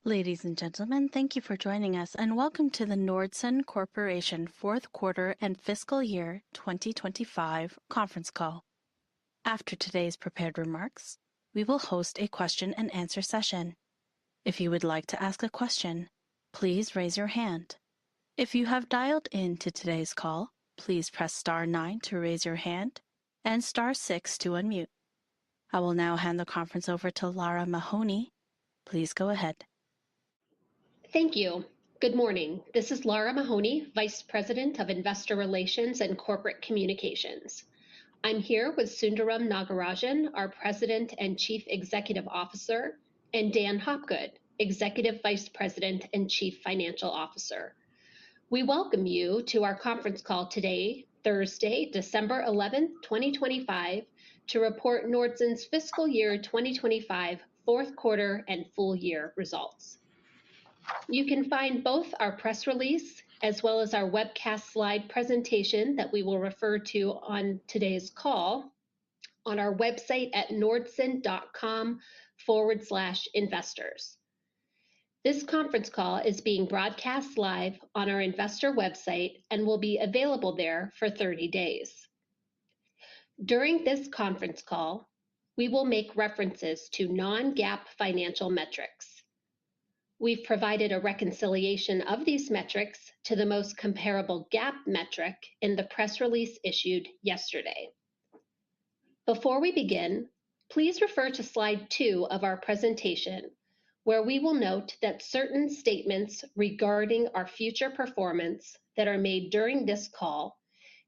Ladies and gentlemen, thank you for joining us and welcome to the Nordson Corporation Fourth Quarter and Fiscal Year 2025 conference call. After today's prepared remarks, we will host a question and answer session. If you would like to ask a question, please raise your hand. If you have dialed in to today's call, please press star 9 to raise your hand and star 6 to unmute. I will now hand the conference over to Lara Mahoney. Please go ahead. Thank you. Good morning. This is Lara Mahoney, Vice President of Investor Relations and Corporate Communications. I'm here with Sundaram Nagarajan, our President and Chief Executive Officer, and Dan Hopgood, Executive Vice President and Chief Financial Officer. We welcome you to our conference call today, Thursday, December 11, 2025, to report Nordson's fiscal year 2025 fourth quarter and full year results. You can find both our press release as well as our webcast slide presentation that we will refer to on today's call on our website at nordson.com/investors. This conference call is being broadcast live on our investor website and will be available there for 30 days. During this conference call, we will make references to non-GAAP financial metrics. We've provided a reconciliation of these metrics to the most comparable GAAP metric in the press release issued yesterday. Before we begin, please refer to slide 2 of our presentation, where we will note that certain statements regarding our future performance that are made during this call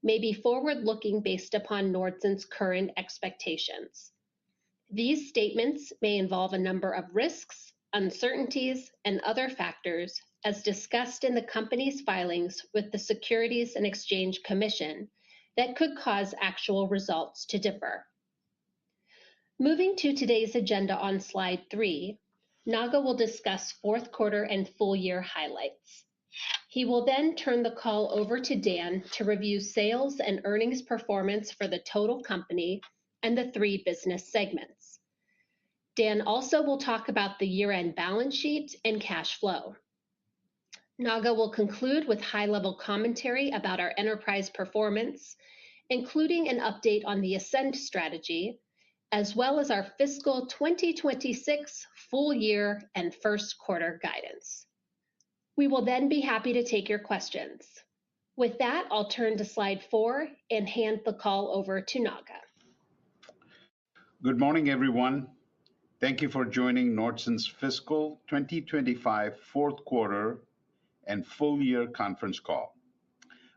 may be forward-looking based upon Nordson's current expectations. These statements may involve a number of risks, uncertainties, and other factors as discussed in the company's filings with the Securities and Exchange Commission that could cause actual results to differ. Moving to today's agenda on slide 3, Naga will discuss fourth quarter and full year highlights. He will then turn the call over to Dan to review sales and earnings performance for the total company and the 3 business segments. Dan also will talk about the year-end balance sheet and cash flow. Naga will conclude with high-level commentary about our enterprise performance, including an update on the Ascend strategy, as well as our fiscal 2026 full year and first quarter guidance. We will then be happy to take your questions. With that, I'll turn to slide 4 and hand the call over to Naga. Good morning, everyone. Thank you for joining Nordson's fiscal 2025 fourth quarter and full year conference call.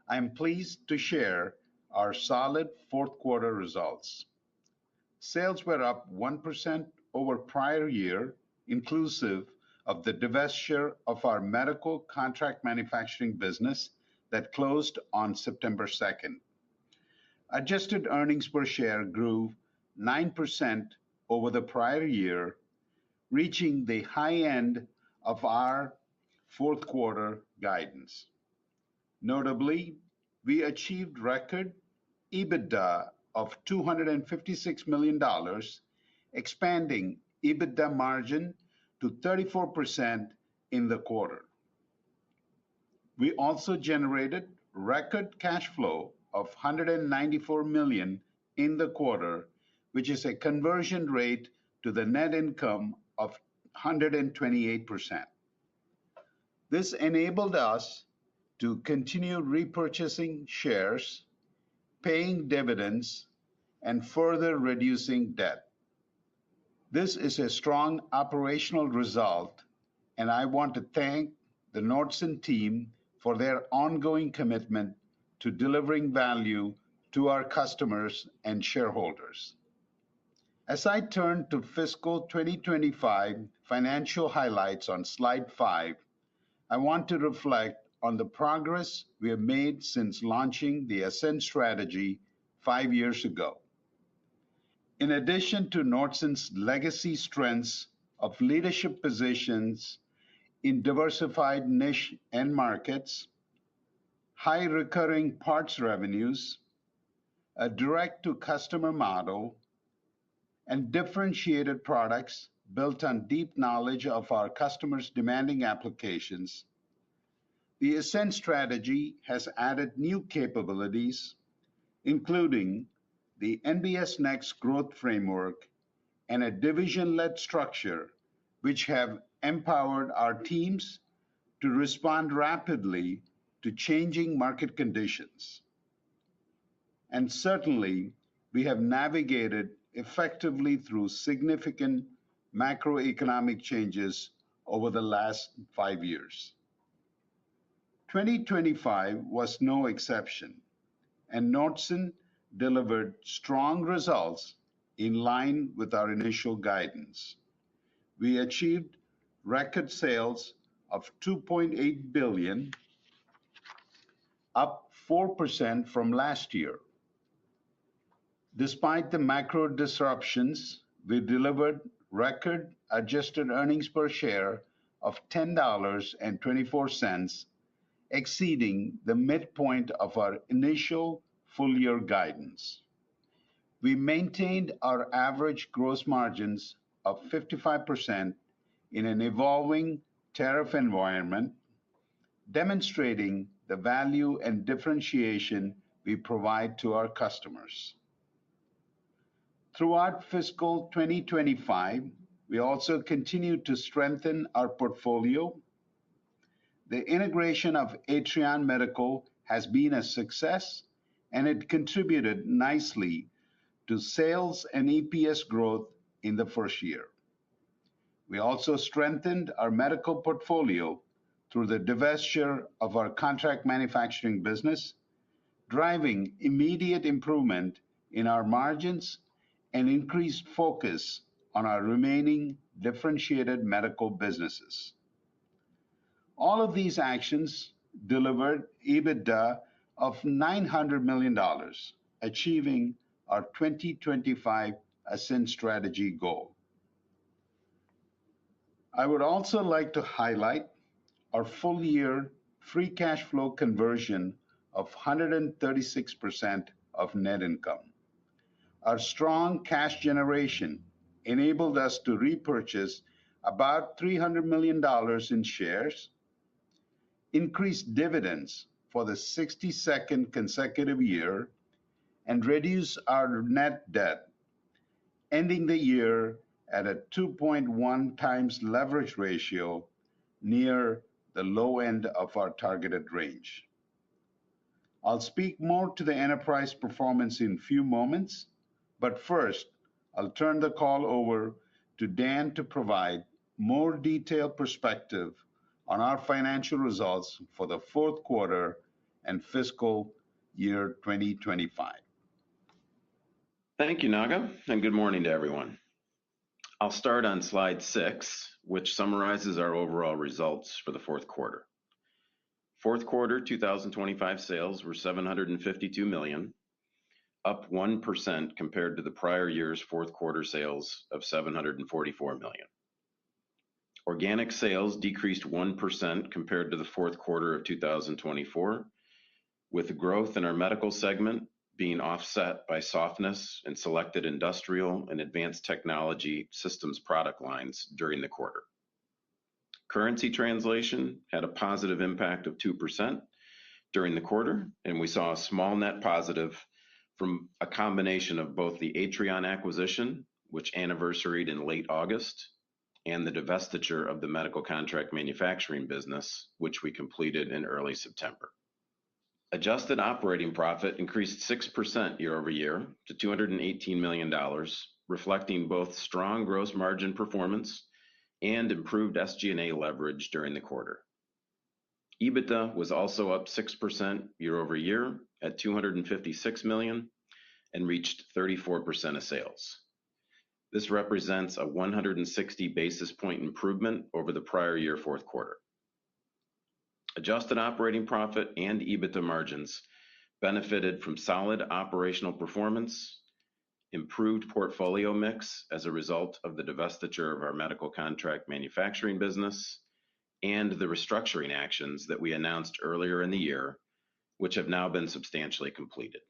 I am pleased to share our solid fourth quarter results. Sales were up 1% over prior year, inclusive of the divestiture of our medical contract manufacturing business that closed on September 2nd. Adjusted earnings per share grew 9% over the prior year, reaching the high end of our fourth quarter guidance. Notably, we achieved record EBITDA of $256 million, expanding EBITDA margin to 34% in the quarter. We also generated record cash flow of $194 million in the quarter, which is a conversion rate to the net income of 128%. This enabled us to continue repurchasing shares, paying dividends, and further reducing debt. This is a strong operational result, and I want to thank the Nordson team for their ongoing commitment to delivering value to our customers and shareholders. As I turn to fiscal 2025 financial highlights on slide 5, I want to reflect on the progress we have made since launching the Ascend strategy 5 years ago. In addition to Nordson's legacy strengths of leadership positions in diversified niche end markets, high recurring parts revenues, a direct-to-customer model, and differentiated products built on deep knowledge of our customers' demanding applications, the Ascend strategy has added new capabilities, including the NBS Next growth framework and a division-led structure, which have empowered our teams to respond rapidly to changing market conditions. And certainly, we have navigated effectively through significant macroeconomic changes over the last 5 years. 2025 was no exception, and Nordson delivered strong results in line with our initial guidance. We achieved record sales of $2.8 billion, up 4% from last year. Despite the macro disruptions, we delivered record adjusted earnings per share of $10.24, exceeding the midpoint of our initial full-year guidance. We maintained our average gross margins of 55% in an evolving tariff environment, demonstrating the value and differentiation we provide to our customers. Throughout fiscal 2025, we also continued to strengthen our portfolio. The integration of Atrion Medical has been a success, and it contributed nicely to sales and EPS growth in the first year. We also strengthened our medical portfolio through the divestiture of our contract manufacturing business, driving immediate improvement in our margins and increased focus on our remaining differentiated medical businesses. All of these actions delivered EBITDA of $900 million, achieving our 2025 Ascend strategy goal. I would also like to highlight our full-year free cash flow conversion of 136% of net income. Our strong cash generation enabled us to repurchase about $300 million in shares, increase dividends for the 62nd consecutive year, and reduce our net debt, ending the year at a 2.1 times leverage ratio, near the low end of our targeted range. I'll speak more to the enterprise performance in a few moments, but first, I'll turn the call over to Dan to provide more detailed perspective on our financial results for the fourth quarter and fiscal year 2025. Thank you, Naga, and good morning to everyone. I'll start on slide 6, which summarizes our overall results for the fourth quarter. Fourth quarter 2025 sales were $752 million, up 1% compared to the prior year's fourth quarter sales of $744 million. Organic sales decreased 1% compared to the fourth quarter of 2024, with growth in our medical segment being offset by softness in selected industrial and advanced technology systems product lines during the quarter. Currency translation had a positive impact of 2% during the quarter, and we saw a small net positive from a combination of both the Atrion acquisition, which anniversaried in late August, and the divestiture of the medical contract manufacturing business, which we completed in early September. Adjusted operating profit increased 6% year over year to $218 million, reflecting both strong gross margin performance and improved SG&A leverage during the quarter. EBITDA was also up 6% year over year at $256 million and reached 34% of sales. This represents a 160 basis point improvement over the prior year fourth quarter. Adjusted operating profit and EBITDA margins benefited from solid operational performance, improved portfolio mix as a result of the divestiture of our medical contract manufacturing business, and the restructuring actions that we announced earlier in the year, which have now been substantially completed.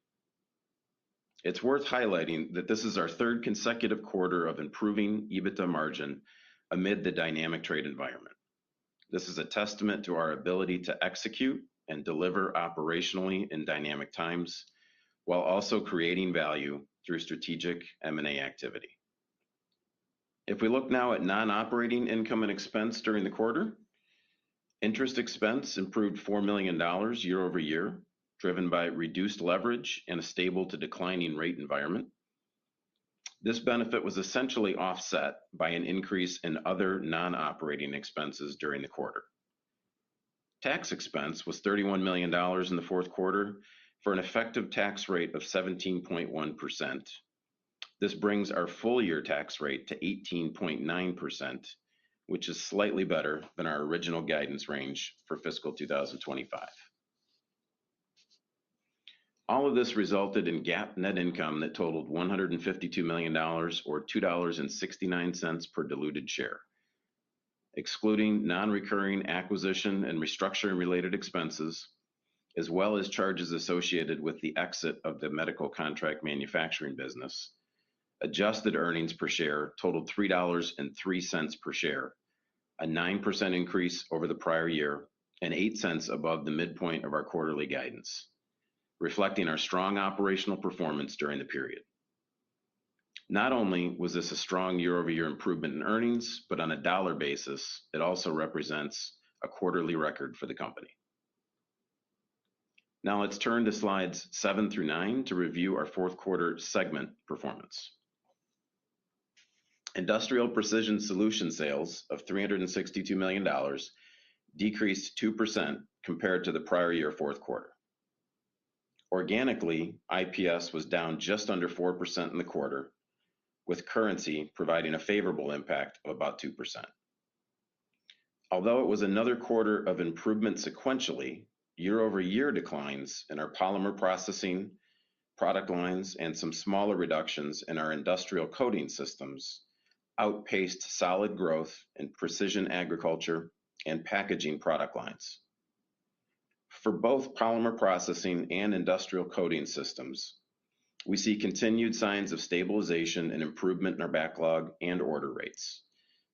It's worth highlighting that this is our third consecutive quarter of improving EBITDA margin amid the dynamic trade environment. This is a testament to our ability to execute and deliver operationally in dynamic times, while also creating value through strategic M&A activity. If we look now at non-operating income and expense during the quarter, interest expense improved $4 million year over year, driven by reduced leverage and a stable to declining rate environment. This benefit was essentially offset by an increase in other non-operating expenses during the quarter. Tax expense was $31 million in the fourth quarter for an effective tax rate of 17.1%. This brings our full year tax rate to 18.9%, which is slightly better than our original guidance range for fiscal 2025. All of this resulted in GAAP net income that totaled $152 million, or $2.69 per diluted share. Excluding non-recurring acquisition and restructuring related expenses, as well as charges associated with the exit of the medical contract manufacturing business, adjusted earnings per share totaled $3.03 per share, a 9% increase over the prior year and 8 cents above the midpoint of our quarterly guidance, reflecting our strong operational performance during the period. Not only was this a strong year-over-year improvement in earnings, but on a dollar basis, it also represents a quarterly record for the company. Now let's turn to slides 7 through 9 to review our fourth quarter segment performance. Industrial Precision Solutions sales of $362 million decreased 2% compared to the prior year fourth quarter. Organically, IPS was down just under 4% in the quarter, with currency providing a favorable impact of about 2%. Although it was another quarter of improvement sequentially, year-over-year declines in our polymer processing product lines and some smaller reductions in our industrial coating systems outpaced solid growth in precision agriculture and packaging product lines. For both polymer processing and industrial coating systems, we see continued signs of stabilization and improvement in our backlog and order rates.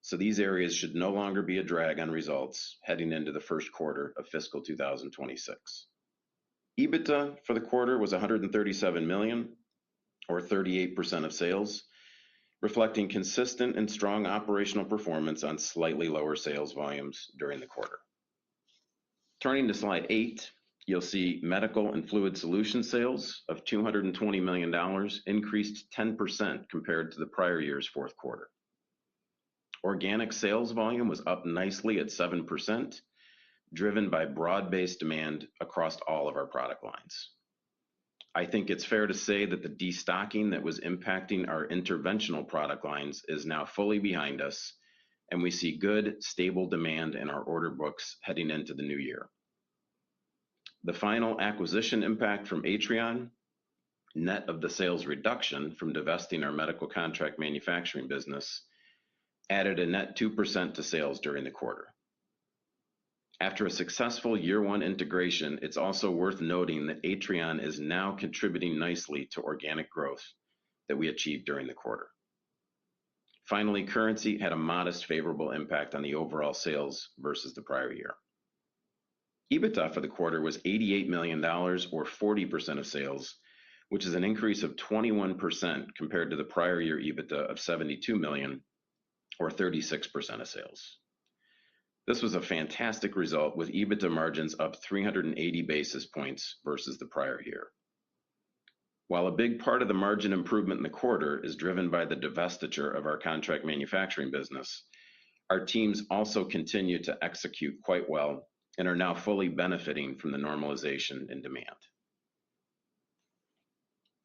So these areas should no longer be a drag on results heading into the first quarter of fiscal 2026. EBITDA for the quarter was $137 million, or 38% of sales, reflecting consistent and strong operational performance on slightly lower sales volumes during the quarter. Turning to slide 8, you'll see Medical and Fluid Solutions sales of $220 million increased 10% compared to the prior year's fourth quarter. Organic sales volume was up nicely at 7%, driven by broad-based demand across all of our product lines. I think it's fair to say that the destocking that was impacting our interventional product lines is now fully behind us, and we see good, stable demand in our order books heading into the new year. The final acquisition impact from Atrion, net of the sales reduction from divesting our medical contract manufacturing business, added a net 2% to sales during the quarter. After a successful year one integration, it's also worth noting that Atrion is now contributing nicely to organic growth that we achieved during the quarter. Finally, currency had a modest favorable impact on the overall sales versus the prior year. EBITDA for the quarter was $88 million, or 40% of sales, which is an increase of 21% compared to the prior year EBITDA of $72 million, or 36% of sales. This was a fantastic result, with EBITDA margins up 380 basis points versus the prior year. While a big part of the margin improvement in the quarter is driven by the divestiture of our contract manufacturing business, our teams also continue to execute quite well and are now fully benefiting from the normalization in demand.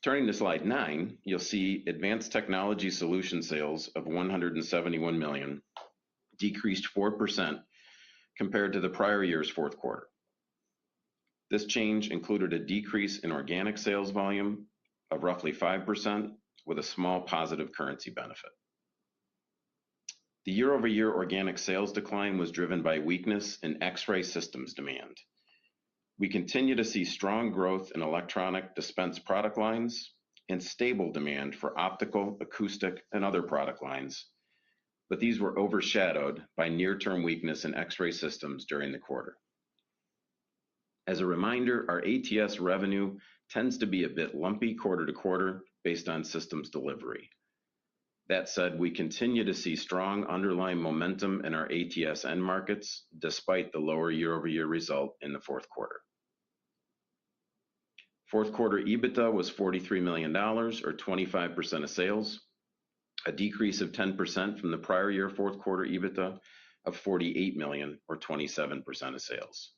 Turning to slide 9, you'll see Advanced Technology Solutions sales of $171 million decreased 4% compared to the prior year's fourth quarter. This change included a decrease in organic sales volume of roughly 5%, with a small positive currency benefit. The year-over-year organic sales decline was driven by weakness in X-ray systems demand. We continue to see strong growth in electronic dispense product lines, and stable demand for optical, acoustic, and other product lines, but these were overshadowed by near-term weakness in X-ray systems during the quarter. As a reminder, our ATS revenue tends to be a bit lumpy quarter to quarter based on systems delivery. That said, we continue to see strong underlying momentum in our ATS end markets despite the lower year-over-year result in the fourth quarter. Fourth quarter EBITDA was $43 million, or 25% of sales, a decrease of 10% from the prior year fourth quarter EBITDA of $48 million, or 27% of sales.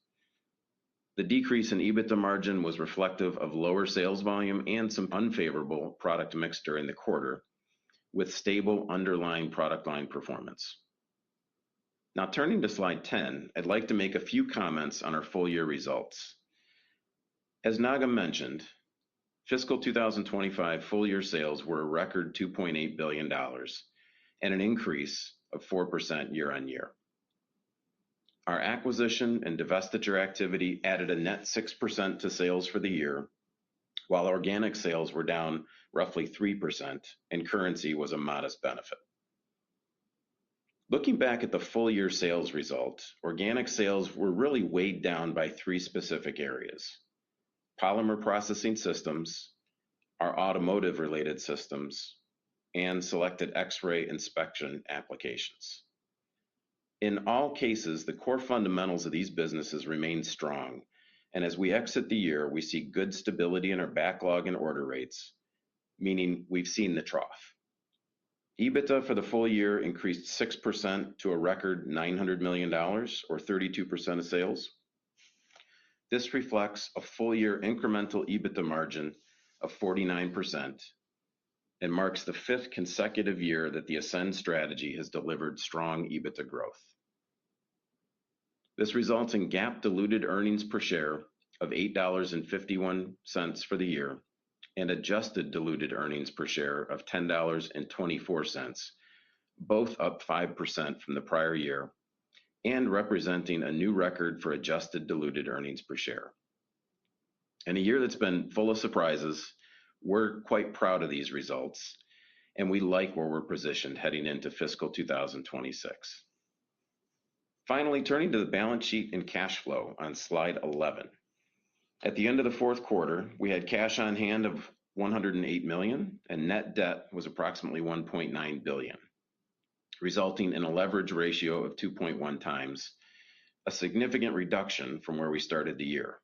The decrease in EBITDA margin was reflective of lower sales volume and some unfavorable product mix during the quarter, with stable underlying product line performance. Now turning to slide 10, I'd like to make a few comments on our full year results. As Naga mentioned, fiscal 2025 full year sales were a record $2.8 billion and an increase of 4% year on year. Our acquisition and divestiture activity added a net 6% to sales for the year, while organic sales were down roughly 3% and currency was a modest benefit. Looking back at the full year sales result, organic sales were really weighed down by three specific areas: polymer processing systems, our automotive related systems, and selected X-ray inspection applications. In all cases, the core fundamentals of these businesses remain strong, and as we exit the year, we see good stability in our backlog and order rates, meaning we've seen the trough. EBITDA for the full year increased 6% to a record $900 million, or 32% of sales. This reflects a full year incremental EBITDA margin of 49% and marks the fifth consecutive year that the Ascend strategy has delivered strong EBITDA growth. This results in GAAP diluted earnings per share of $8.51 for the year and adjusted diluted earnings per share of $10.24, both up 5% from the prior year and representing a new record for adjusted diluted earnings per share. In a year that's been full of surprises, we're quite proud of these results, and we like where we're positioned heading into fiscal 2026. Finally, turning to the balance sheet and cash flow on slide 11. At the end of the fourth quarter, we had cash on hand of $108 million, and net debt was approximately $1.9 billion, resulting in a leverage ratio of 2.1 times, a significant reduction from where we started the year.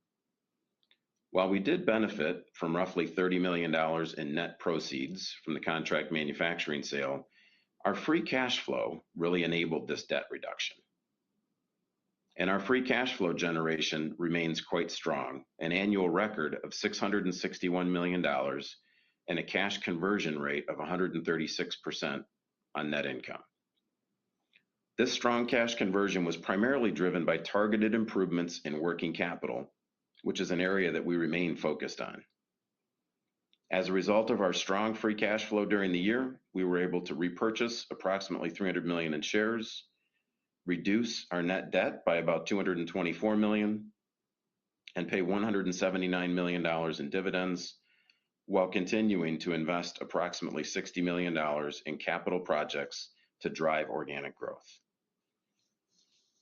While we did benefit from roughly $30 million in net proceeds from the contract manufacturing sale, our free cash flow really enabled this debt reduction. And our free cash flow generation remains quite strong, an annual record of $661 million and a cash conversion rate of 136% on net income. This strong cash conversion was primarily driven by targeted improvements in working capital, which is an area that we remain focused on. As a result of our strong free cash flow during the year, we were able to repurchase approximately $300 million in shares, reduce our net debt by about $224 million, and pay $179 million in dividends, while continuing to invest approximately $60 million in capital projects to drive organic growth.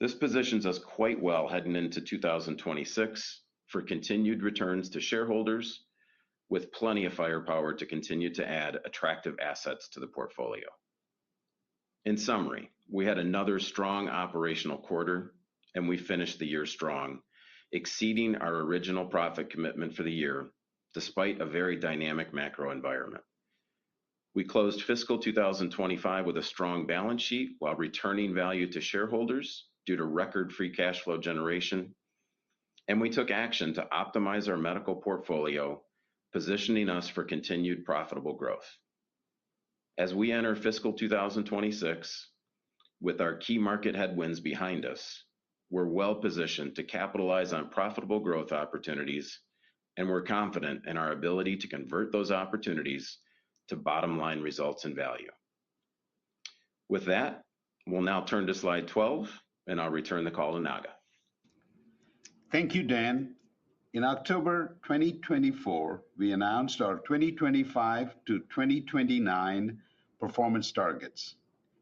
This positions us quite well heading into 2026 for continued returns to shareholders, with plenty of firepower to continue to add attractive assets to the portfolio. In summary, we had another strong operational quarter, and we finished the year strong, exceeding our original profit commitment for the year, despite a very dynamic macro environment. We closed fiscal 2025 with a strong balance sheet while returning value to shareholders due to record free cash flow generation, and we took action to optimize our medical portfolio, positioning us for continued profitable growth. As we enter fiscal 2026, with our key market headwinds behind us, we're well positioned to capitalize on profitable growth opportunities, and we're confident in our ability to convert those opportunities to bottom line results and value. With that, we'll now turn to slide 12, and I'll return the call to Naga. Thank you, Dan. In October 2024, we announced our 2025 to 2029 performance targets.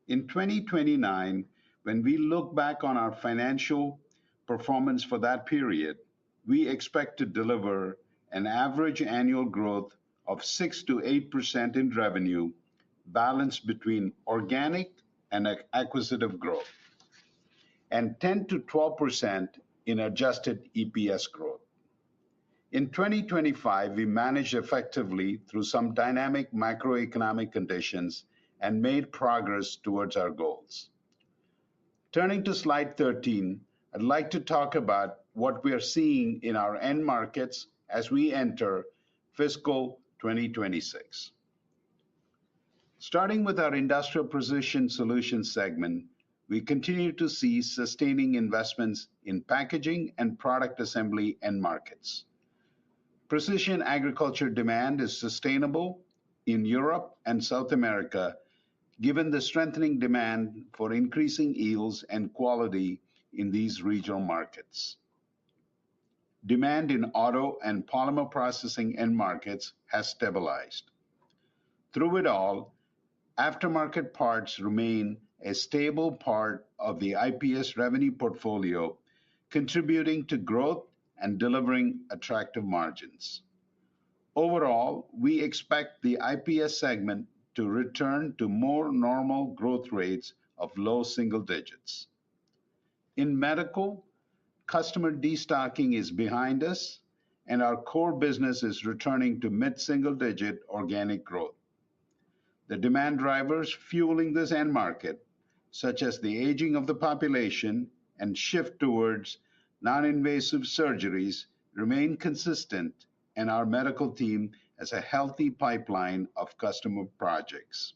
In 2029, when we look back on our financial performance for that period, we expect to deliver an average annual growth of 6 to 8% in revenue, balanced between organic and acquisitive growth, and 10 to 12% in adjusted EPS growth. In 2025, we managed effectively through some dynamic macroeconomic conditions and made progress towards our goals. Turning to slide 13, I'd like to talk about what we are seeing in our end markets as we enter fiscal 2026. Starting with our Industrial Precision Solutions segment, we continue to see sustaining investments in packaging and product assembly end markets. Precision agriculture demand is sustainable in Europe and South America, given the strengthening demand for increasing yields and quality in these regional markets. Demand in auto and polymer processing end markets has stabilized. Through it all, aftermarket parts remain a stable part of the IPS revenue portfolio, contributing to growth and delivering attractive margins. Overall, we expect the IPS segment to return to more normal growth rates of low single digits. In medical, customer destocking is behind us, and our core business is returning to mid-single-digit organic growth. The demand drivers fueling this end market, such as the aging of the population and shift towards non-invasive surgeries, remain consistent, and our medical team has a healthy pipeline of customer projects.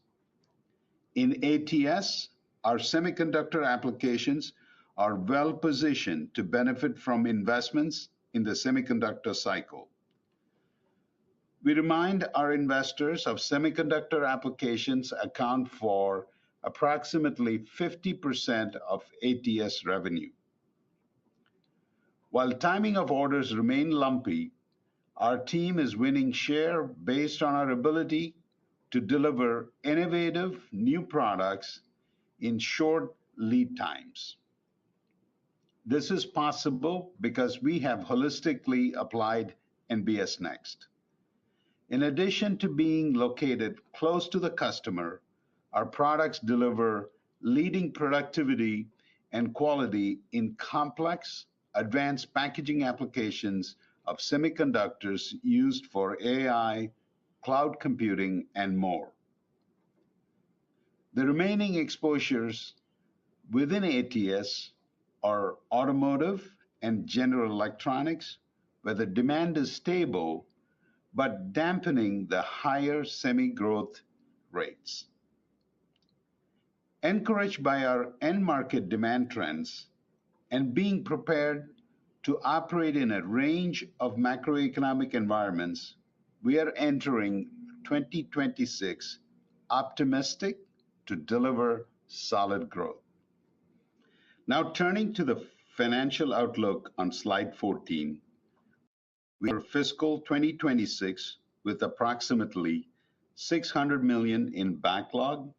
In ATS, our semiconductor applications are well positioned to benefit from investments in the semiconductor cycle. We remind our investors of semiconductor applications account for approximately 50% of ATS revenue. While timing of orders remain lumpy, our team is winning share based on our ability to deliver innovative new products in short lead times. This is possible because we have holistically applied NBS Next. In addition to being located close to the customer, our products deliver leading productivity and quality in complex, advanced packaging applications of semiconductors used for AI, cloud computing, and more. The remaining exposures within ATS are automotive and general electronics, where the demand is stable but dampening the higher semi-growth rates. Encouraged by our end market demand trends and being prepared to operate in a range of macroeconomic environments, we are entering 2026 optimistic to deliver solid growth. Now, turning to the financial outlook on slide 14, we are fiscal 2026 with approximately $600 million in backlog,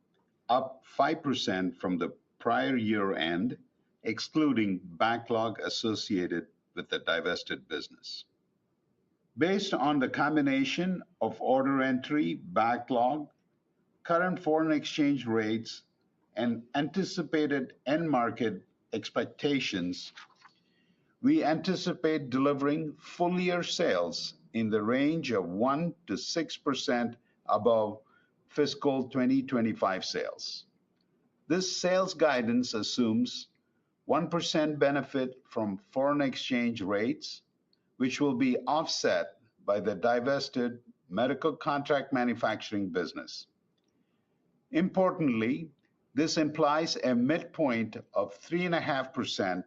up 5% from the prior year end, excluding backlog associated with the divested business. Based on the combination of order entry, backlog, current foreign exchange rates, and anticipated end market expectations, we anticipate delivering full-year sales in the range of 1 to 6% above fiscal 2025 sales. This sales guidance assumes 1% benefit from foreign exchange rates, which will be offset by the divested medical contract manufacturing business. Importantly, this implies a midpoint of 3.5%,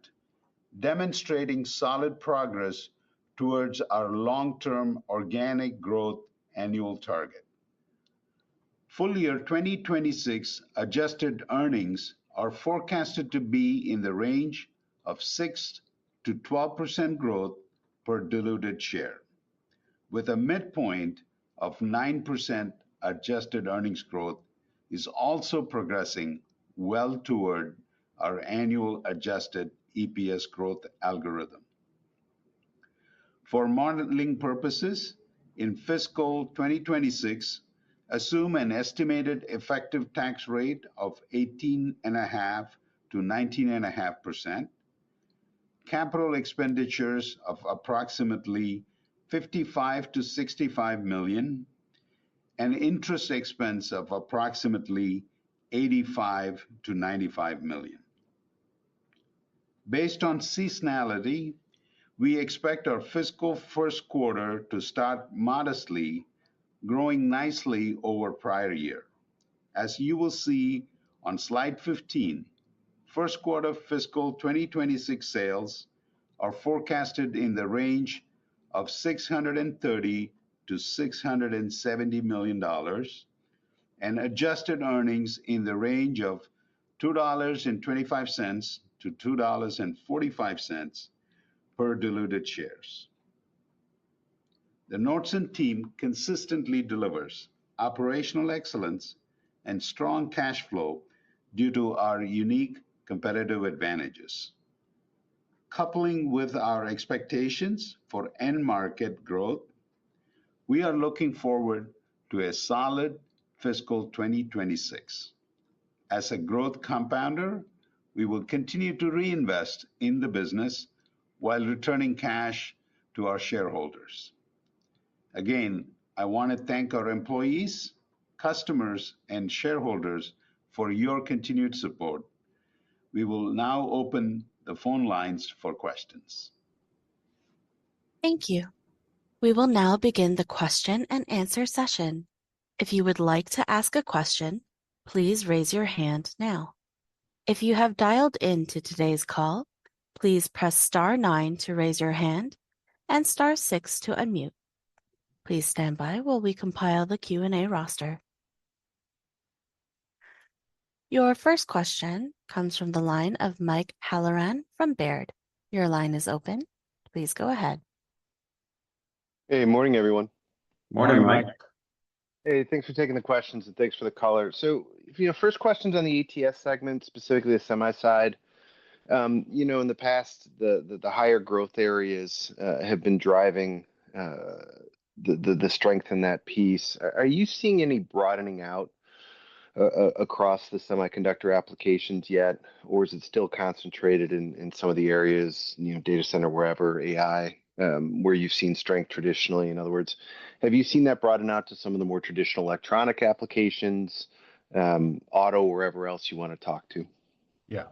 demonstrating solid progress towards our long-term organic growth annual target. Full year 2026 adjusted earnings are forecasted to be in the range of 6 to 12% growth per diluted share, with a midpoint of 9% adjusted earnings growth is also progressing well toward our annual adjusted EPS growth algorithm. For modeling purposes, in fiscal 2026, assume an estimated effective tax rate of 18.5 to 19.5%, capital expenditures of approximately 55 to 65 million, and interest expense of approximately 85 to 95 million. Based on seasonality, we expect our fiscal first quarter to start modestly, growing nicely over prior year. As you will see on slide 15, first quarter fiscal 2026 sales are forecasted in the range of $630 to $670 million, and adjusted earnings in the range of $2.25 to $2.45 per diluted shares. The Nordson team consistently delivers operational excellence and strong cash flow due to our unique competitive advantages. Coupling with our expectations for end market growth, we are looking forward to a solid fiscal 2026. As a growth compounder, we will continue to reinvest in the business while returning cash to our shareholders. Again, I want to thank our employees, customers, and shareholders for your continued support. We will now open the phone lines for questions. Thank you. We will now begin the question and answer session. If you would like to ask a question, please raise your hand now. If you have dialed into today's call, please press star 9 to raise your hand and star 6 to unmute. Please stand by while we compile the Q&A roster. Your first question comes from the line of Mike Halloran from Baird. Your line is open. Please go ahead. Hey, morning, everyone. Morning, Mike. Hey, thanks for taking the questions and thanks for the color. So, first questions on the ATS segment, specifically the semi side. In the past, the higher growth areas have been driving the strength in that piece. Are you seeing any broadening out across the semiconductor applications yet, or is it still concentrated in some of the areas, data center, wherever, AI, where you've seen strength traditionally? In other words, have you seen that broaden out to some of the more traditional electronic applications, auto, wherever else you want to talk to? Yeah.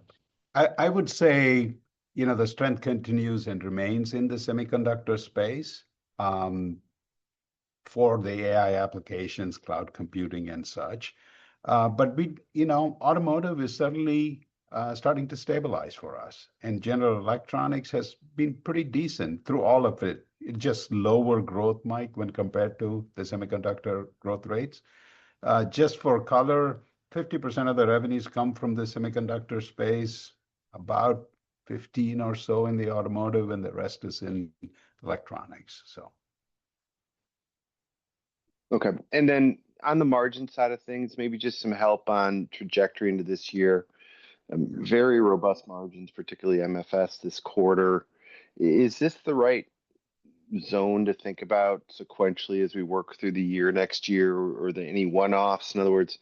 I would say, the strength continues and remains in the semiconductor space for the AI applications, cloud computing, and such. But automotive is certainly starting to stabilize for us. And general electronics has been pretty decent through all of it. It's just lower growth, Mike, when compared to the semiconductor growth rates. Just for color, 50% of the revenues come from the semiconductor space, about 15 or so in the automotive, and the rest is in electronics. Okay. And then on the margin side of things, maybe just some help on trajectory into this year. Very robust margins, particularly MFS this quarter. Is this the right zone to think about sequentially as we work through the year next year, or any one-offs? In other words,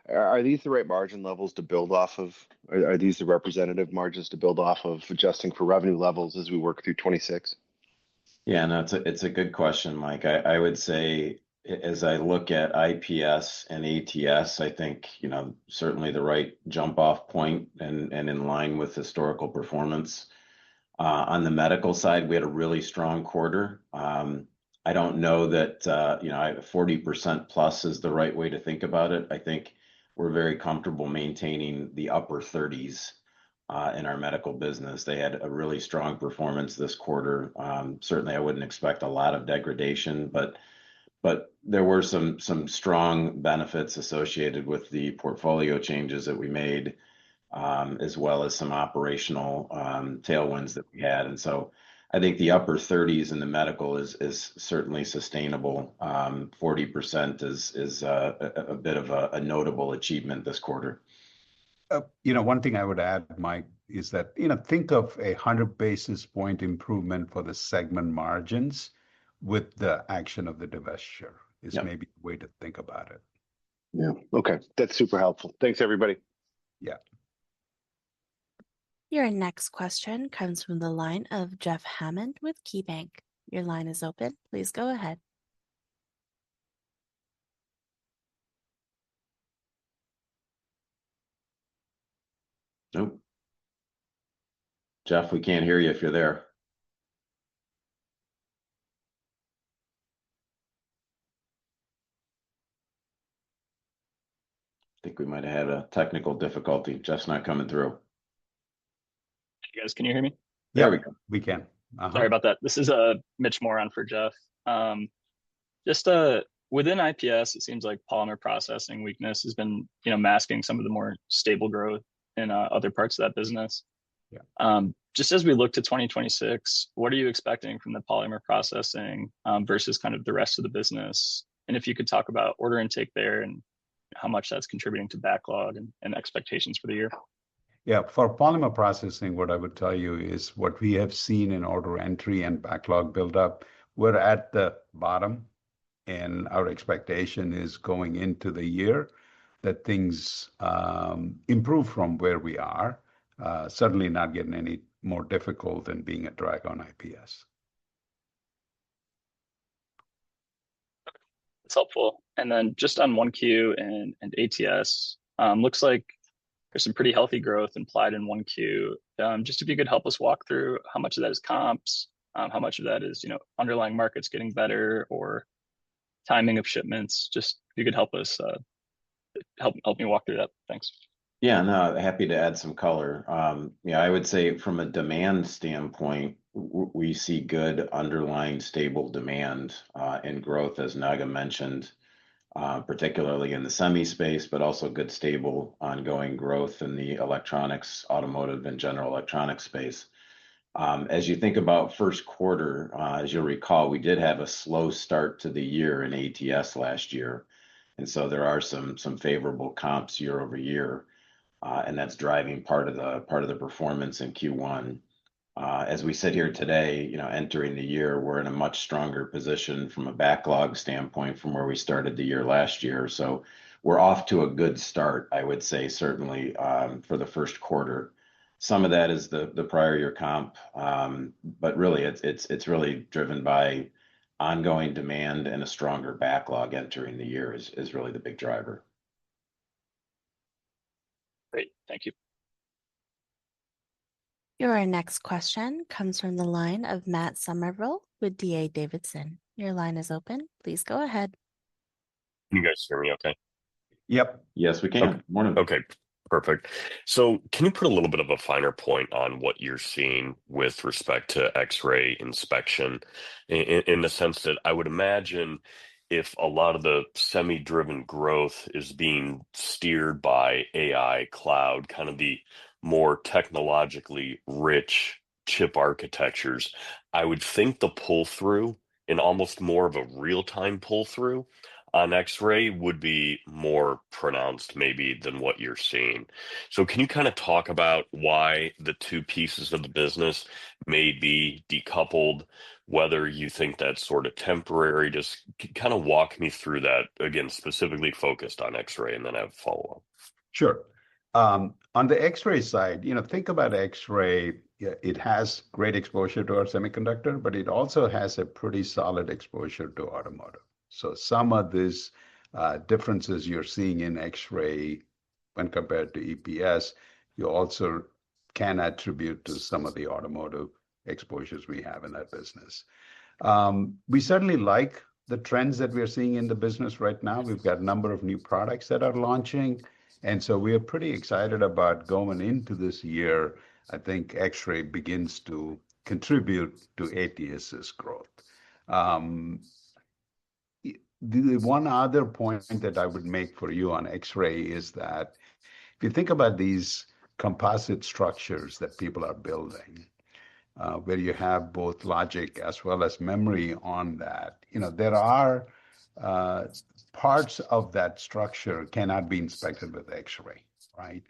are these the right margin levels to build off of? Are these the representative margins to build off of, adjusting for revenue levels as we work through 26? Yeah, no, it's a good question, Mike. I would say, as I look at IPS and ATS, I think, certainly the right jump off point and in line with historical performance. On the medical side, we had a really strong quarter. I don't know that 40% plus is the right way to think about it. I think we're very comfortable maintaining the upper 30s in our medical business. They had a really strong performance this quarter. Certainly, I wouldn't expect a lot of degradation, but there were some strong benefits associated with the portfolio changes that we made, as well as some operational tailwinds that we had. And so I think the upper 30s in the medical is certainly sustainable. 40% is a bit of a notable achievement this quarter. One thing I would add, Mike, is that, think of 100 basis point improvement for the segment margins with the action of the divestiture is maybe the way to think about it. Yeah. Okay. That's super helpful. Thanks, everybody. Yeah. Your next question comes from the line of Jeff Hammond with KeyBanc. Your line is open. Please go ahead. Nope. Jeff, we can't hear you if you're there. I think we might have had a technical difficulty. Jeff's not coming through. You guys, can you hear me? There we go. We can. Sorry about that. This is Mitch Moran for Jeff. Just within IPS, it seems like polymer processing weakness has been, masking some of the more stable growth in other parts of that business. Yeah. Just as we look to 2026, what are you expecting from the polymer processing versus kind of the rest of the business? And if you could talk about order intake there and how much that's contributing to backlog and expectations for the year. Yeah, for polymer processing, what I would tell you is what we have seen in order entry and backlog buildup, we're at the bottom, and our expectation is going into the year that things improve from where we are. Certainly not getting any more difficult than being a drag on IPS. That's helpful. And then just on 1Q and ATS, looks like there's some pretty healthy growth implied in 1Q. Just if you could help us walk through how much of that is comps, how much of that is, underlying markets getting better or timing of shipments. Just if you could help us, help me walk through that. Thanks. Yeah, no, happy to add some color. I would say from a demand standpoint, we see good underlying stable demand and growth, as Naga mentioned, particularly in the semi space, but also good, stable, ongoing growth in the electronics, automotive, and general electronics space. As you think about first quarter, as you'll recall, we did have a slow start to the year in ATS last year. And so there are some favorable comps year over year. And that's driving part of the performance in Q1. As we sit here today, entering the year, we're in a much stronger position from a backlog standpoint from where we started the year last year. So we're off to a good start, I would say, certainly for the first quarter. Some of that is the prior year comp, but really it's really driven by ongoing demand, and a stronger backlog entering the year is really the big driver. Great. Thank you. Your next question comes from the line of Matt Summerville with D.A. Davidson. Your line is open. Please go ahead. Can you guys hear me okay? Yep. Yes, we can. Okay. Morning. Okay, perfect. So can you put a little bit of a finer point on what you're seeing with respect to X-ray inspection in the sense that I would imagine if a lot of the semi-driven growth is being steered by AI, cloud, kind of the more technologically rich chip architectures, I would think the pull-through in almost more of a real-time pull-through on X-ray would be more pronounced maybe than what you're seeing. So can you kind of talk about why the two pieces of the business may be decoupled, whether you think that's sort of temporary? Just kind of walk me through that, again, specifically focused on X-ray, and then I have a follow-up. Sure. On the X-ray side, think about X-ray. It has great exposure to our semiconductor, but it also has a pretty solid exposure to automotive. So some of these differences you're seeing in X-ray when compared to EPS, you also can attribute to some of the automotive exposures we have in that business. We certainly like the trends that we're seeing in the business right now. We've got a number of new products that are launching. And so we are pretty excited about going into this year. I think X-ray begins to contribute to ATS's growth. The one other point that I would make for you on X-ray is that if you think about these composite structures that people are building, where you have both logic as well as memory on that. There are parts of that structure cannot be inspected with X-ray, right?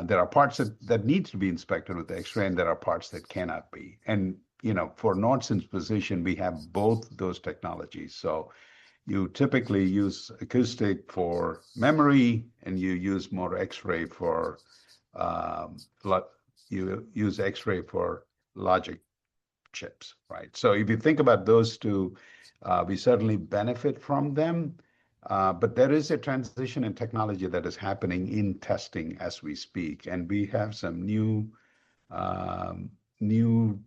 There are parts that needs to be inspected with X-ray, and there are parts that cannot be. And for Nordson's position, we have both those technologies. So you typically use acoustic for memory, and you use more X-ray for you use X-ray for logic chips, right? So if you think about those two, we certainly benefit from them. But there is a transition in technology that is happening in testing as we speak, and we have some new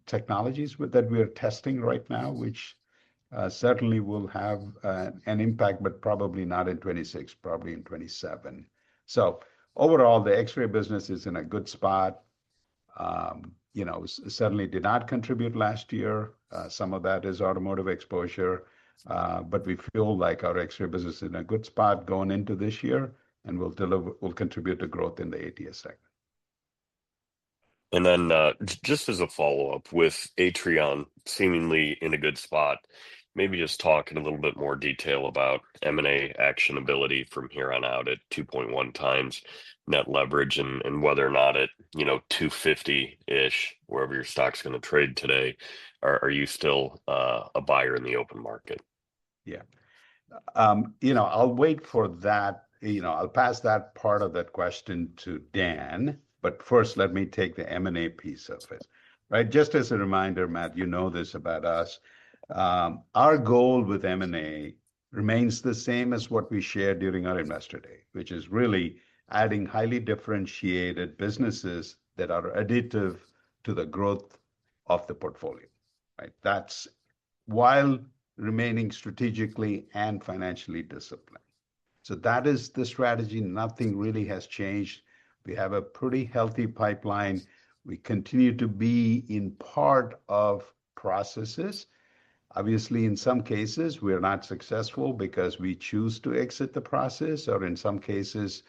technologies that we are testing right now, which certainly will have an impact, but probably not in 26, probably in 27. So overall, the X-ray business is in a good spot. Certainly did not contribute last year. Some of that is automotive exposure, but we feel like our X-ray business is in a good spot going into this year, and will contribute to growth in the ATS segment. And then just as a follow-up, with Atrion seemingly in a good spot, maybe just talk in a little bit more detail about M&A actionability from here on out at 2.1 times net leverage, and whether or not at 250-ish, wherever your stock's going to trade today, are you still a buyer in the open market? Yeah. I'll wait for that. I'll pass that part of that question to Dan. But first, let me take the M&A piece of it, right? Just as a reminder, Matt, you know this about us. Our goal with M&A remains the same as what we shared during our Investor Day, which is really adding highly differentiated businesses that are additive to the growth of the portfolio, right? That's while remaining strategically and financially disciplined. So that is the strategy. Nothing really has changed. We have a pretty healthy pipeline. We continue to be in part of processes. Obviously, in some cases, we're not successful because we choose to exit the process, or in some cases,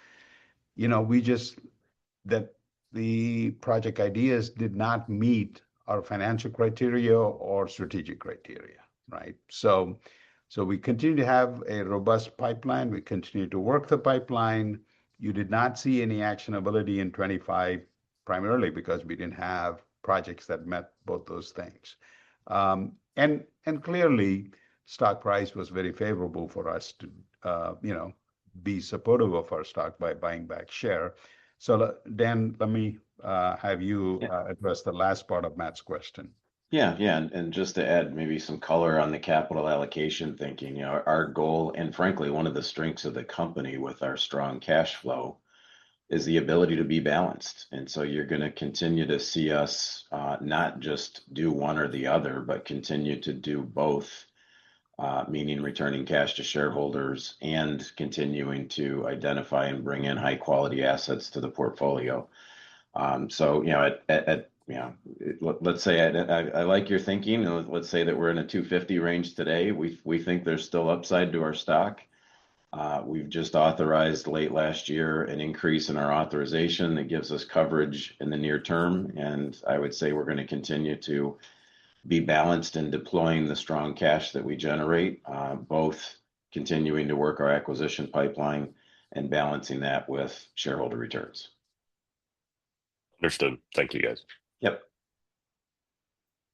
that the project ideas did not meet our financial criteria or strategic criteria, right? So we continue to have a robust pipeline. We continue to work the pipeline. You did not see any actionability in 25, primarily because we didn't have projects that met both those things. And clearly, stock price was very favorable for us to, be supportive of our stock by buying back share. So Dan, let me have you address the last part of Matt's question. Yeah. And just to add maybe some color on the capital allocation thinking, our goal, and frankly, one of the strengths of the company with our strong cash flow, is the ability to be balanced. And so you're going to continue to see us not just do one or the other, but continue to do both, meaning returning cash to shareholders and continuing to identify and bring in high quality assets to the portfolio. Let's say I like your thinking. Let's say that we're in a 250 range today. We think there's still upside to our stock. We've just authorized late last year an increase in our authorization that gives us coverage in the near term. And I would say we're going to continue to be balanced in deploying the strong cash that we generate, both continuing to work our acquisition pipeline and balancing that with shareholder returns. Understood. Thank you, guys. Yep.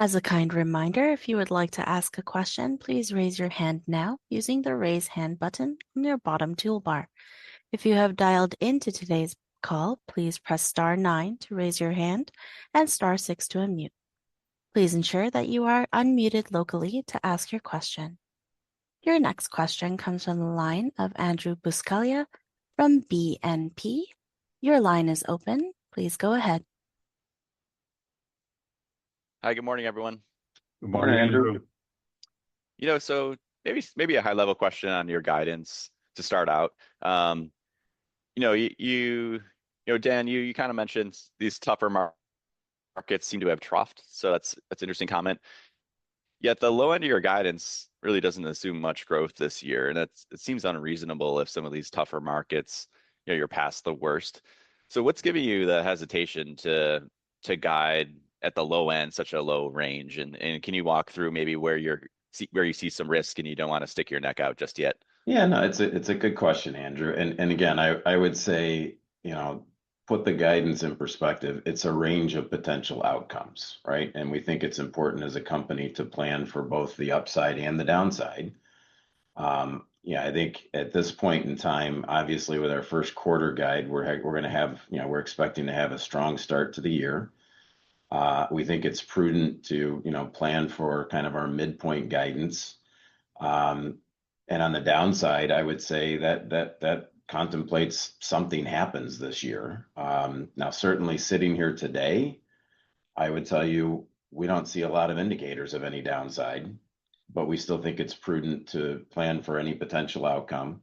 As a kind reminder, if you would like to ask a question, please raise your hand now using the raise hand button on your bottom toolbar. If you have dialed into today's call, please press star 9 to raise your hand and star 6 to unmute. Please ensure that you are unmuted locally to ask your question. Your next question comes from the line of Andrew Buscaglia from BNP. Your line is open. Please go ahead. Hi, good morning, everyone. Good morning, Andrew. So maybe a high level question on your guidance to start out. Dan, you kind of mentioned these tougher markets seem to have troughed. So that's an interesting comment. Yet the low end of your guidance really doesn't assume much growth this year. And it seems unreasonable if some of these tougher markets, you're past the worst. So what's giving you the hesitation to guide at the low end, such a low range? And can you walk through maybe where you see some risk and you don't want to stick your neck out just yet? Yeah, no, it's a good question, Andrew. And again, I would say, put the guidance in perspective. It's a range of potential outcomes, right? And we think it's important as a company to plan for both the upside and the downside. Yeah, I think at this point in time, obviously with our first quarter guide, we're going to have, we're expecting to have a strong start to the year. We think it's prudent to, plan for kind of our midpoint guidance. And on the downside, I would say that contemplates something happens this year. Now, certainly sitting here today, I would tell you we don't see a lot of indicators of any downside, but we still think it's prudent to plan for any potential outcome.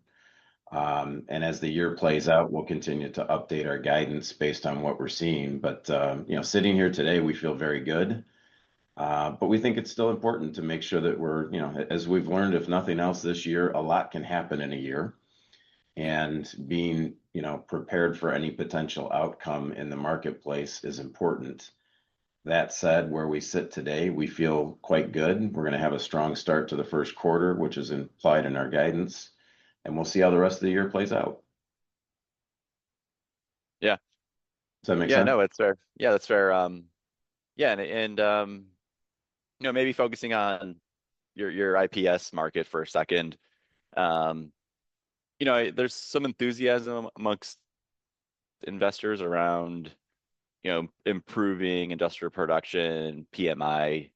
And as the year plays out, we'll continue to update our guidance based on what we're seeing. But sitting here today, we feel very good. But we think it's still important to make sure that we're, as we've learned, if nothing else this year, a lot can happen in a year. And being, prepared for any potential outcome in the marketplace is important. That said, where we sit today, we feel quite good. We're going to have a strong start to the first quarter, which is implied in our guidance. And we'll see how the rest of the year plays out. Yeah. Does that make sense? Yeah, no, it's fair. Yeah, that's fair. Yeah, and maybe focusing on your IPS market for a second. There's some enthusiasm amongst investors around, improving industrial production, PMI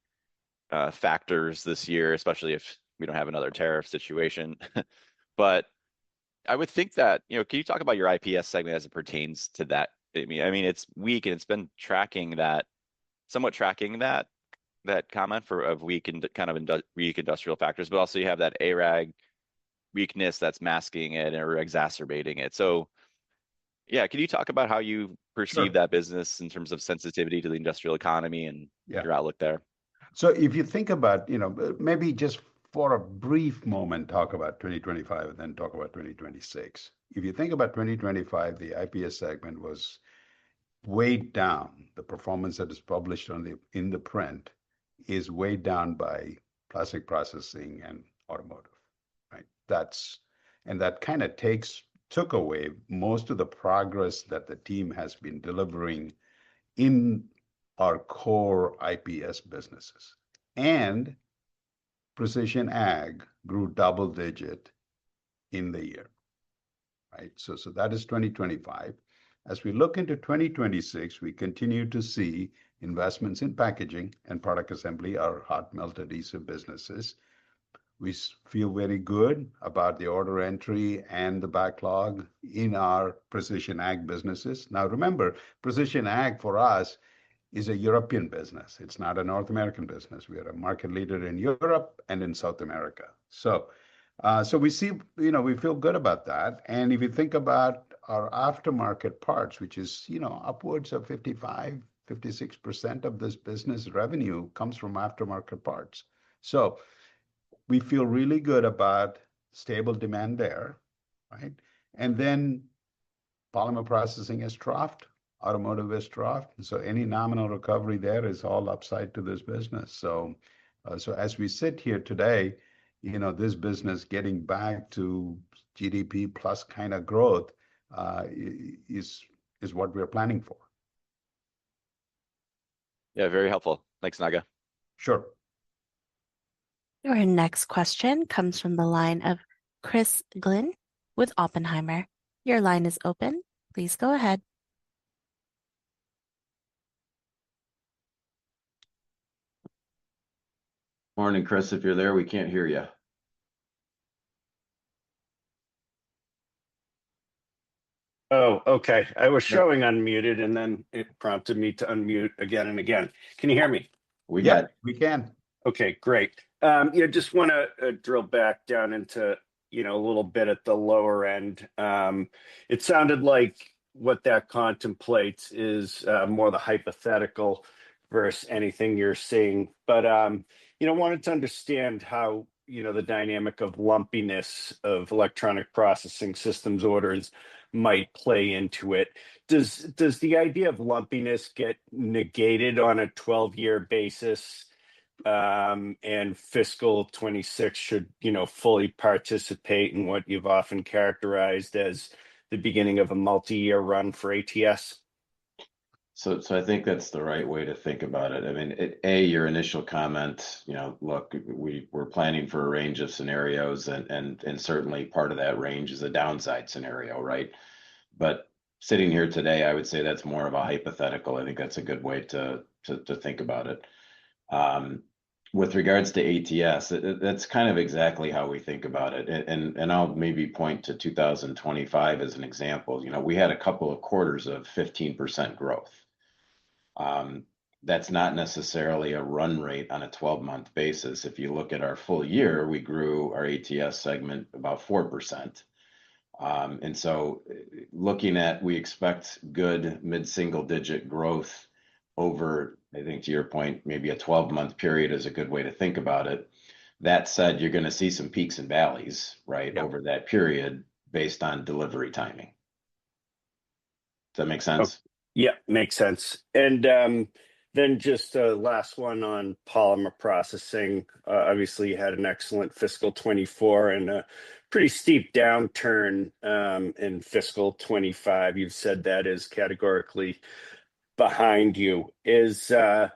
factors this year, especially if we don't have another tariff situation. But I would think that, can you talk about your IPS segment as it pertains to that? I mean, it's weak and it's been somewhat tracking that comment of weak and kind of weak industrial factors, but also you have that ARAG weakness that's masking it or exacerbating it. So yeah, can you talk about how you perceive that business in terms of sensitivity to the industrial economy and your outlook there? So if you think about, maybe just for a brief moment, talk about 2025 and then talk about 2026. If you think about 2025, the IPS segment was weighed down. The performance that is published in the print is weighed down by plastic processing and automotive, right? That kind of took away most of the progress that the team has been delivering in our core IPS businesses. And precision ag grew double digit in the year, right? So that is 2025. As we look into 2026, we continue to see investments in packaging and product assembly, our hot melt adhesive businesses. We feel very good about the order entry and the backlog in our precision ag businesses. Now, remember, precision ag for us is a European business. It's not a North American business. We are a market leader in Europe and in South America. So we see, we feel good about that. And if you think about our aftermarket parts, which is, upwards of 56% of this business revenue comes from aftermarket parts. So we feel really good about stable demand there, right? And then polymer processing is troughed, automotive is troughed. So any nominal recovery there is all upside to this business. So as we sit here today, this business getting back to GDP plus kind of growth is what we're planning for. Yeah, very helpful. Thanks, Naga. Sure. Your next question comes from the line of Chris Glynn with Oppenheimer. Your line is open. Please go ahead. Morning, Chris. If you're there, we can't hear you. Oh, okay. I was showing unmuted and then it prompted me to unmute again and again. Can you hear me? We can. Okay, great. Just want to drill back down into, a little bit at the lower end. It sounded like what that contemplates is more the hypothetical versus anything you're seeing. But, wanted to understand how, the dynamic of lumpiness of electronic processing systems orders might play into it. Does the idea of lumpiness get negated on a 12-year basis? And fiscal 26 should, fully participate in what you've often characterized as the beginning of a multi-year run for ATS? So I think that's the right way to think about it. I mean, your initial comment, look, we're planning for a range of scenarios, and certainly part of that range is a downside scenario, right? But sitting here today, I would say that's more of a hypothetical. I think that's a good way to think about it. With regards to ATS, that's kind of exactly how we think about it. And I'll maybe point to 2025 as an example. We had a couple of quarters of 15% growth. That's not necessarily a run rate on a 12-month basis. If you look at our full year, we grew our ATS segment about 4%. And so we expect good mid-single digit growth over, I think to your point, maybe a 12-month period is a good way to think about it. That said, you're going to see some peaks and valleys, right, over that period based on delivery timing. Does that make sense? Yeah, makes sense. And then just a last one on polymer processing. Obviously, you had an excellent fiscal 24 and a pretty steep downturn in fiscal 25. You've said that is categorically behind you. Are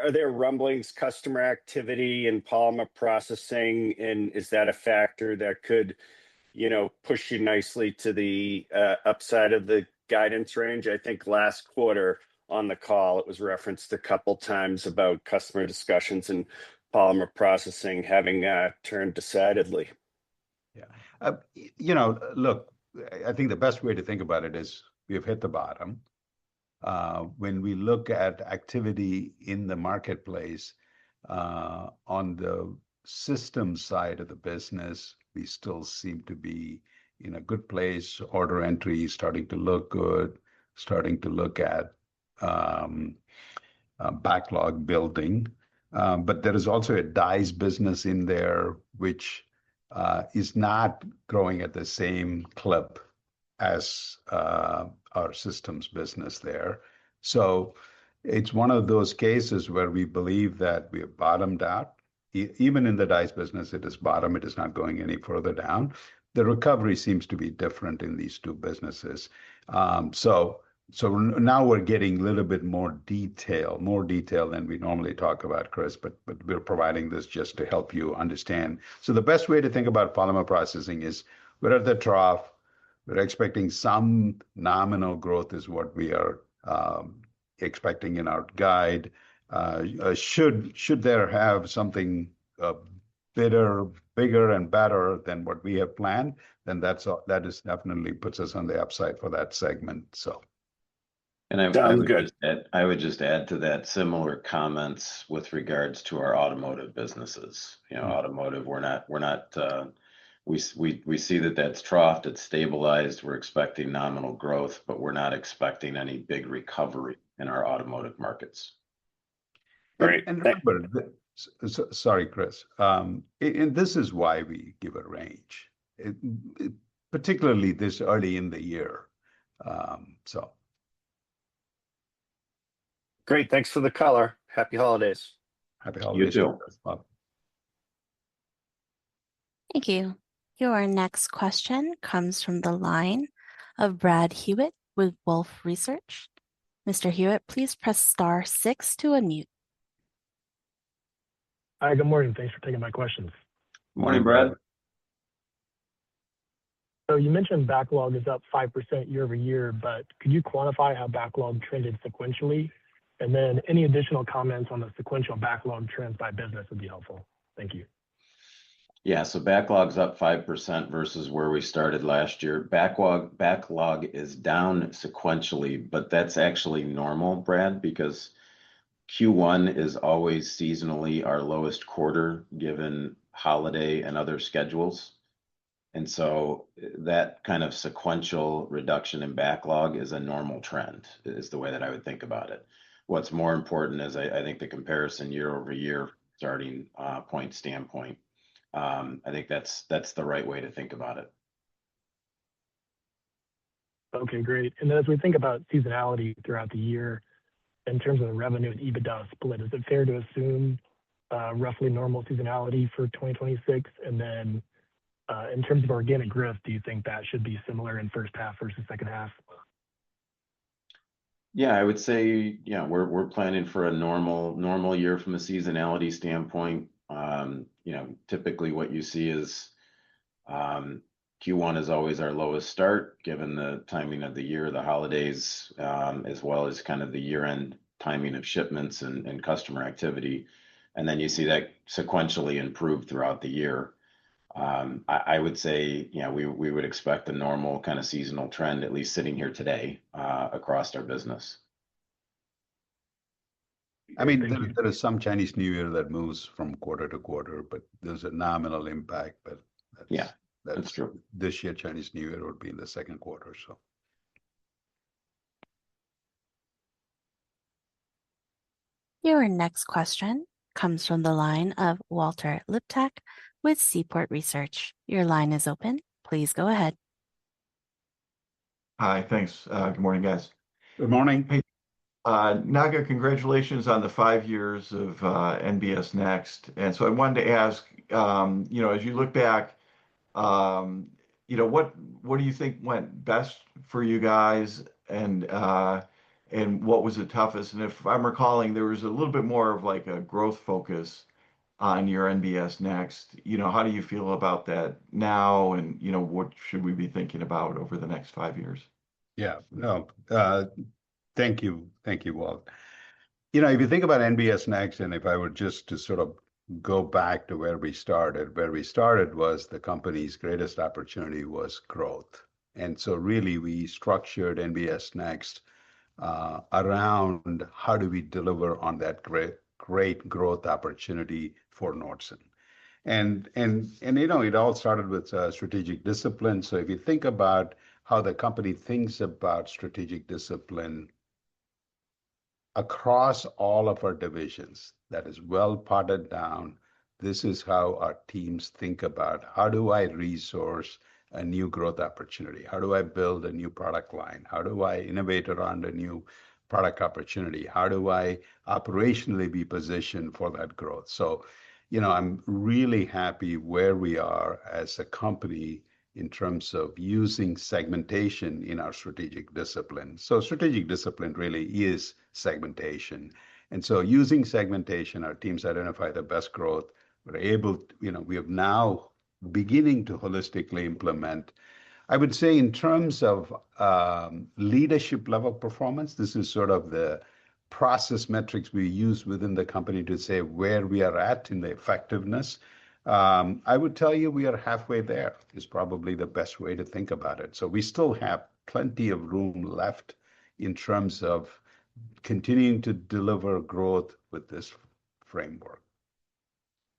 there rumblings, customer activity in polymer processing, and is that a factor that could, push you nicely to the upside of the guidance range? I think last quarter on the call, it was referenced a couple times about customer discussions and polymer processing having turned decidedly. Yeah. Look, I think the best way to think about it is we have hit the bottom. When we look at activity in the marketplace, on the system side of the business, we still seem to be in a good place. Order entry is starting to look good, starting to look at backlog building. But there is also a dies business in there, which is not growing at the same clip as our systems business there. So it's one of those cases where we believe that we have bottomed out. Even in the dies business, it is bottom. It is not going any further down. The recovery seems to be different in these two businesses. So now we're getting a little bit more detail than we normally talk about, Chris, but we're providing this just to help you understand. So the best way to think about polymer processing is we're at the trough. We're expecting some nominal growth is what we are expecting in our guide. Should there have something bigger and better than what we have planned, then that is definitely puts us on the upside for that segment. So. And I would just add to that similar comments with regards to our automotive businesses. Automotive, we see that that's troughed, it's stabilized. We're expecting nominal growth, but we're not expecting any big recovery in our automotive markets. Right. And remember, sorry, Chris. And this is why we give a range, particularly this early in the year. So. Great. Thanks for the color. Happy holidays. Happy holidays. You too. Thank you. Your next question comes from the line of Brad Hewitt with Wolfe Research. Mr. Hewitt, please press star 6 to unmute. Hi, good morning. Thanks for taking my questions. Good morning, Brad. So you mentioned backlog is up 5% year over year, but could you quantify how backlog trended sequentially? And then any additional comments on the sequential backlog trends by business would be helpful. Thank you. Yeah, so backlog's up 5% versus where we started last year. Backlog is down sequentially, but that's actually normal, Brad, because Q1 is always seasonally our lowest quarter given holiday and other schedules. And so that kind of sequential reduction in backlog is a normal trend, is the way that I would think about it. What's more important is I think the comparison year over year starting point standpoint. I think that's the right way to think about it. Okay, great. And then as we think about seasonality throughout the year, in terms of the revenue and EBITDA split, is it fair to assume roughly normal seasonality for 2026? And then in terms of organic growth, do you think that should be similar in first half versus second half? Yeah, I would say, yeah, we're planning for a normal year from a seasonality standpoint. Typically what you see is Q1 is always our lowest start, given the timing of the year, the holidays, as well as kind of the year-end timing of shipments and customer activity. And then you see that sequentially improve throughout the year. I would say, we would expect a normal kind of seasonal trend, at least sitting here today, across our business. I mean, there is some Chinese New Year that moves from quarter to quarter, but there's a nominal impact. But that's true. This year, Chinese New Year would be in the second quarter. So. Your next question comes from the line of Walter Liptak with Seaport Research. Your line is open. Please go ahead. Hi, thanks. Good morning, guys. Good morning. Hey, Naga, congratulations on the 5 years of NBS Next. And so I wanted to ask, as you look back, what do you think went best for you guys, and what was the toughest? And if I'm recalling, there was a little bit more of like a growth focus on your NBS Next. How do you feel about that now, and what should we be thinking about over the next 5 years? Yeah, no, thank you, Walt. If you think about NBS Next, and if I were just to sort of go back to where we started was the company's greatest opportunity was growth. And so really we structured NBS Next around how do we deliver on that great growth opportunity for Nordson. And it all started with strategic discipline. So if you think about how the company thinks about strategic discipline across all of our divisions, that is well potted down. This is how our teams think about how do I resource a new growth opportunity? How do I build a new product line? How do I innovate around a new product opportunity? How do I operationally be positioned for that growth? So, I'm really happy where we are as a company in terms of using segmentation in our strategic discipline. So strategic discipline really is segmentation. And so using segmentation, our teams identify the best growth. We have now beginning to holistically implement. I would say in terms of leadership level performance, this is sort of the process metrics we use within the company to say where we are at in the effectiveness. I would tell you we are halfway there is probably the best way to think about it. So we still have plenty of room left in terms of continuing to deliver growth with this framework.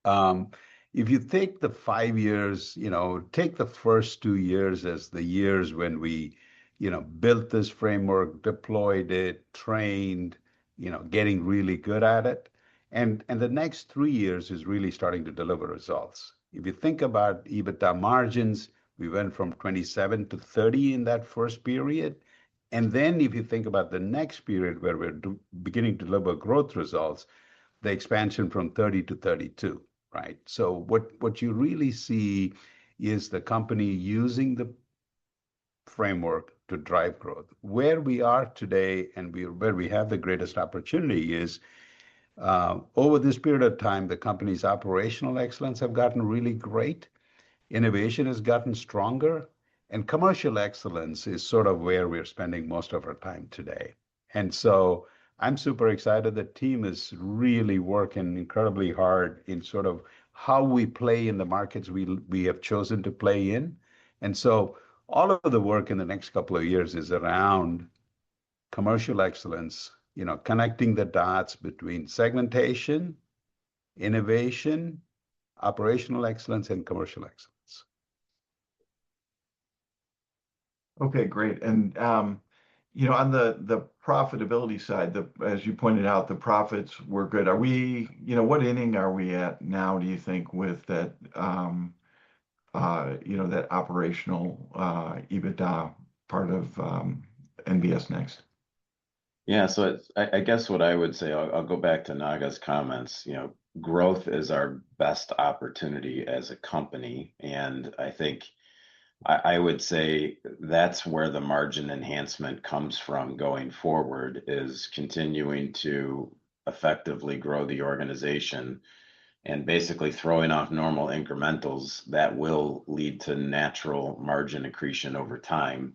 If you take the 5 years, take the first 2 years as the years when we, built this framework, deployed it, trained, getting really good at it. And the next 3 years is really starting to deliver results. If you think about EBITDA margins, we went from 27 to 30 in that first period. And then if you think about the next period where we're beginning to deliver growth results, the expansion from 30 to 32, right? So what you really see is the company using the framework to drive growth. Where we are today and where we have the greatest opportunity is over this period of time, the company's operational excellence have gotten really great. Innovation has gotten stronger, and commercial excellence is sort of where we're spending most of our time today. And so I'm super excited. The team is really working incredibly hard in sort of how we play in the markets we have chosen to play in. And so all of the work in the next couple of years is around commercial excellence, connecting the dots between segmentation, innovation, operational excellence, and commercial excellence. Okay, great. And on the profitability side, as you pointed out, the profits were good. Are we, what inning are we at now, do you think, with that, that operational EBITDA part of NBS Next? Yeah, so I guess what I would say, I'll go back to Naga's comments. Growth is our best opportunity as a company, and I think I would say that's where the margin enhancement comes from going forward, is continuing to effectively grow the organization and basically throwing off normal incrementals that will lead to natural margin accretion over time.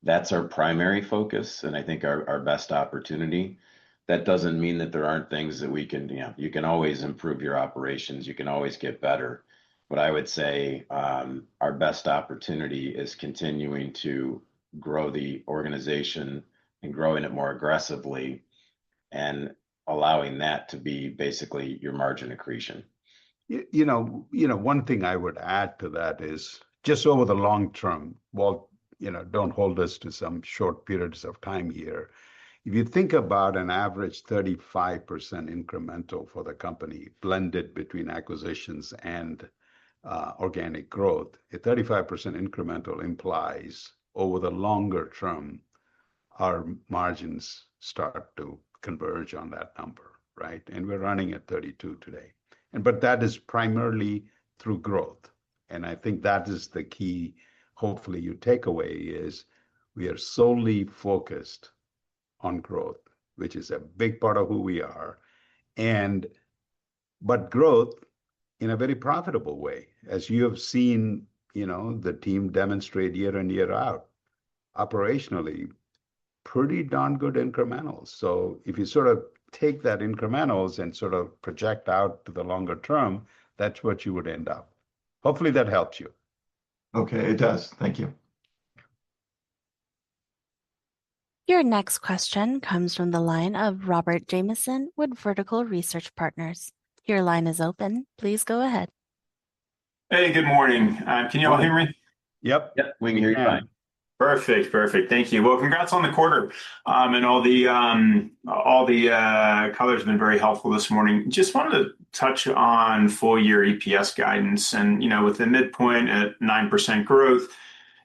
That's our primary focus, and I think our best opportunity. That doesn't mean that there aren't things that we can, you can always improve your operations, you can always get better. But I would say our best opportunity is continuing to grow the organization and growing it more aggressively and allowing that to be basically your margin accretion. One thing I would add to that is just over the long term, well, don't hold us to some short periods of time here. If you think about an average 35% incremental for the company, blended between acquisitions and organic growth, a 35% incremental implies over the longer term, our margins start to converge on that number, right? And we're running at 32 today. But that is primarily through growth. And I think that is the key, hopefully you take away, is we are solely focused on growth, which is a big part of who we are. But growth in a very profitable way, as you have seen, the team demonstrate year in, year out, operationally, pretty darn good incrementals. So if you sort of take that incrementals and sort of project out to the longer term, that's what you would end up. Hopefully that helps you. Okay, it does. Thank you. Your next question comes from the line of Robert Jameson with Vertical Research Partners. Your line is open. Please go ahead. Hey, good morning. Can you all hear me? Yep. Yep, we can hear you fine. Perfect. Thank you. Well, congrats on the quarter, and all the colors have been very helpful this morning. Just wanted to touch on full year EPS guidance, and with the midpoint at 9% growth,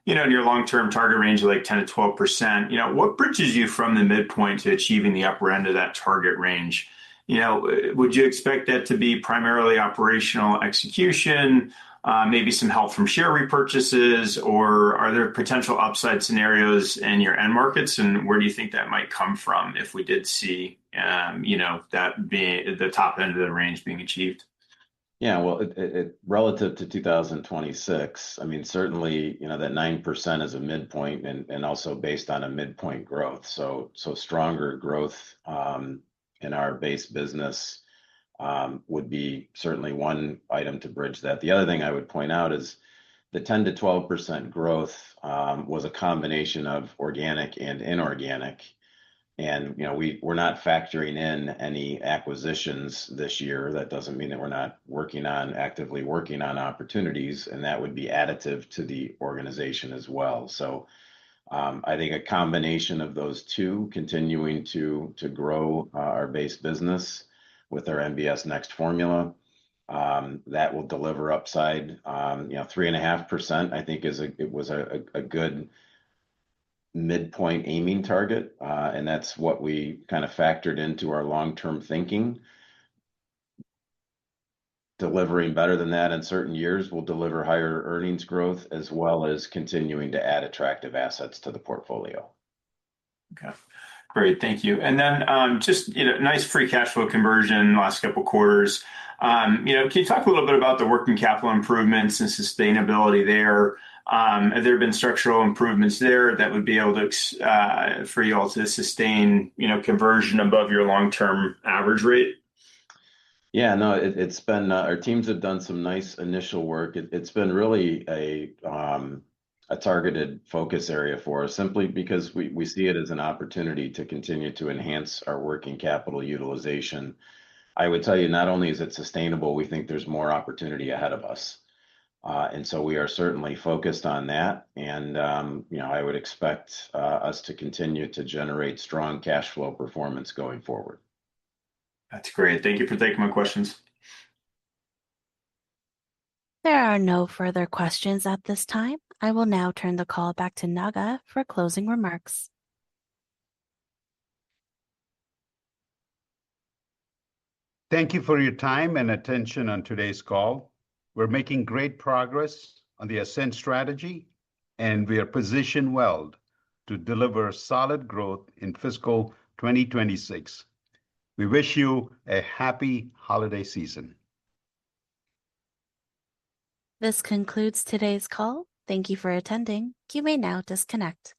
in your long-term target range of like 10 to 12%. What bridges you from the midpoint to achieving the upper end of that target range? Would you expect that to be primarily operational execution, maybe some help from share repurchases, or are there potential upside scenarios in your end markets? And where do you think that might come from if we did see, that being the top end of the range being achieved? Yeah, well, relative to 2026, I mean, certainly, that 9% is a midpoint and also based on a midpoint growth. So stronger growth in our base business would be certainly one item to bridge that. The other thing I would point out is the 10 to 12% growth was a combination of organic and inorganic. And we're not factoring in any acquisitions this year. That doesn't mean that we're not actively working on opportunities, and that would be additive to the organization as well. So I think a combination of those two, continuing to grow our base business with our NBS Next formula, that will deliver upside. 3.5%, I think it was a good midpoint aiming target, and that's what we kind of factored into our long-term thinking. Delivering better than that in certain years will deliver higher earnings growth, as well as continuing to add attractive assets to the portfolio. Okay, great, thank you. And then just nice free cash flow conversion last couple quarters. Can you talk a little bit about the working capital improvements and sustainability there? Have there been structural improvements there that would be able to for you all to sustain conversion above your long-term average rate? Yeah, no, it's been our teams have done some nice initial work. It's been really a targeted focus area for us, simply because we see it as an opportunity to continue to enhance our working capital utilization. I would tell you, not only is it sustainable, we think there's more opportunity ahead of us. And so we are certainly focused on that. And, I would expect us to continue to generate strong cash flow performance going forward. That's great. Thank you for taking my questions. There are no further questions at this time. I will now turn the call back to Naga for closing remarks. Thank you for your time and attention on today's call. We're making great progress on the Ascent strategy, and we are positioned well to deliver solid growth in fiscal 2026. We wish you a happy holiday season. This concludes today's call. Thank you for attending. You may now disconnect.